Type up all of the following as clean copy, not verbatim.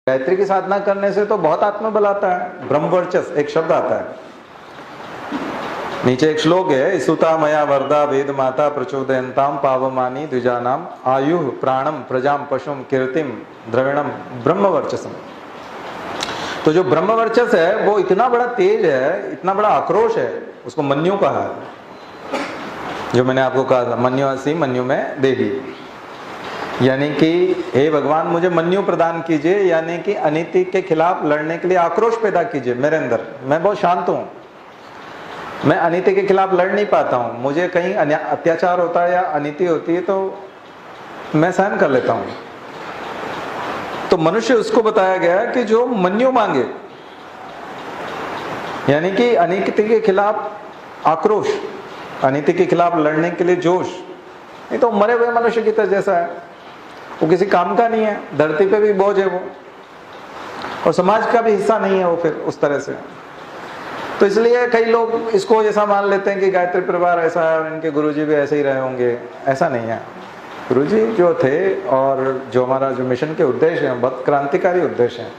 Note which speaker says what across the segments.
Speaker 1: गायत्री की साधना करने से तो बहुत आत्मबल आता है। ब्रह्मवर्चस्व एक शब्द आता है, नीचे एक श्लोक है, सुता मया वरदा वेद माता प्रचोदयंताम पावमानी द्विजानाम आयु प्राणम प्रजाम पशुम कीर्तिम द्रविणम ब्रह्मवर्चसम। तो जो ब्रह्मवर्चस है वो इतना बड़ा तेज है, इतना बड़ा आक्रोश है, उसको मन्यु कहा है। जो मैंने आपको कहा था, मन्यु असी मन्यु में देवी, यानी कि हे भगवान मुझे मन्यु प्रदान कीजिए, यानी कि अनीति के खिलाफ लड़ने के लिए आक्रोश पैदा कीजिए मेरे अंदर। मैं बहुत शांत हूँ, मैं अनीति के खिलाफ लड़ नहीं पाता हूँ, मुझे कहीं अत्याचार होता है या अनीति होती है तो मैं सहन कर लेता हूँ। तो मनुष्य उसको बताया गया कि जो मन्यु मांगे, यानी कि अनीति के खिलाफ आक्रोश, अनीति के खिलाफ लड़ने के लिए जोश। नहीं तो मरे हुए मनुष्य की तरह जैसा है, वो किसी काम का नहीं है, धरती पे भी बोझ है वो, और समाज का भी हिस्सा नहीं है वो फिर उस तरह से। तो इसलिए कई लोग इसको ऐसा मान लेते हैं कि गायत्री परिवार ऐसा है, इनके गुरुजी भी ऐसे ही रहे होंगे। ऐसा नहीं है। गुरुजी जो थे और जो हमारा जो मिशन के उद्देश्य हैं, बहुत क्रांतिकारी उद्देश्य हैं,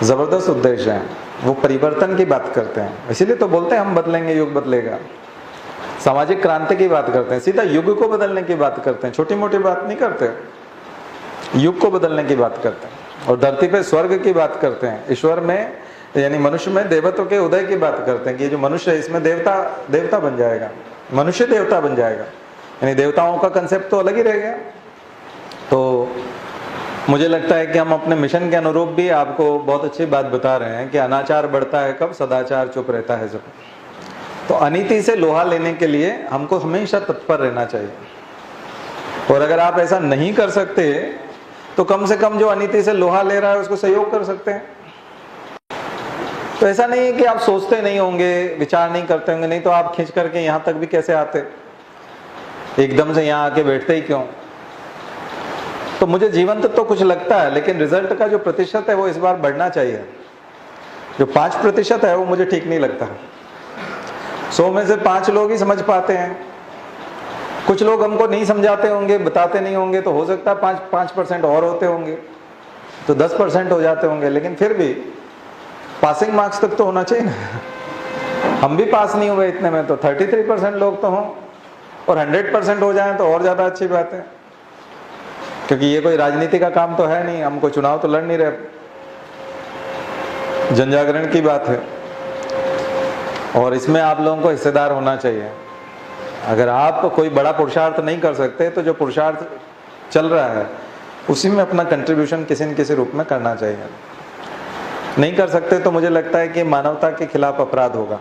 Speaker 1: जबरदस्त उद्देश्य हैं, वो परिवर्तन की बात करते हैं। इसीलिए तो बोलते हैं हम बदलेंगे, युग बदलेगा। सामाजिक क्रांति की बात करते हैं, सीधा युग को बदलने की बात करते हैं, छोटी मोटी बात नहीं करते, युग को बदलने की बात करते हैं। और धरती पे स्वर्ग की बात करते हैं, ईश्वर में यानी मनुष्य में देवत्व के उदय की बात करते हैं कि ये जो मनुष्य है इसमें देवता बन जाएगा, मनुष्य देवता बन जाएगा, यानी देवताओं का कंसेप्ट तो अलग ही रह गया। तो मुझे लगता है कि हम अपने मिशन के अनुरूप भी आपको बहुत अच्छी बात बता रहे हैं कि अनाचार बढ़ता है कब, सदाचार चुप रहता है जब। तो अनीति से लोहा लेने के लिए हमको हमेशा तत्पर रहना चाहिए, और अगर आप ऐसा नहीं कर सकते तो कम से कम जो अनीति से लोहा ले रहा है उसको सहयोग कर सकते हैं। तो ऐसा नहीं है कि आप सोचते नहीं होंगे, विचार नहीं करते होंगे, नहीं तो आप खींच करके यहाँ तक भी कैसे आते, एकदम से यहाँ आके बैठते ही क्यों। तो मुझे जीवन तक तो कुछ लगता है, लेकिन रिजल्ट का जो प्रतिशत है वो इस बार बढ़ना चाहिए। जो 5% है वो मुझे ठीक नहीं लगता। 100 में से 5 लोग ही समझ पाते हैं। कुछ लोग हमको नहीं समझाते होंगे, बताते नहीं होंगे, तो हो सकता है 5% और होते होंगे तो 10% हो जाते होंगे, लेकिन फिर भी पासिंग मार्क्स तक तो होना चाहिए ना। हम भी पास नहीं हुए इतने में, तो 33% लोग तो हों, और 100% हो जाएं तो और ज़्यादा अच्छी बात है, क्योंकि ये कोई राजनीति का काम तो है नहीं, हम कोई चुनाव तो लड़ नहीं रहे, जनजागरण की बात है, और इसमें आप लोगों को हिस्सेदार होना चाहिए। अगर आप कोई बड़ा पुरुषार्थ नहीं कर सकते तो जो पुरुषार्थ चल रहा है उसी में अपना कंट्रीब्यूशन किसी न किसी रूप में करना चाहिए। नहीं कर सकते तो मुझे लगता है कि मानवता के खिलाफ अपराध होगा।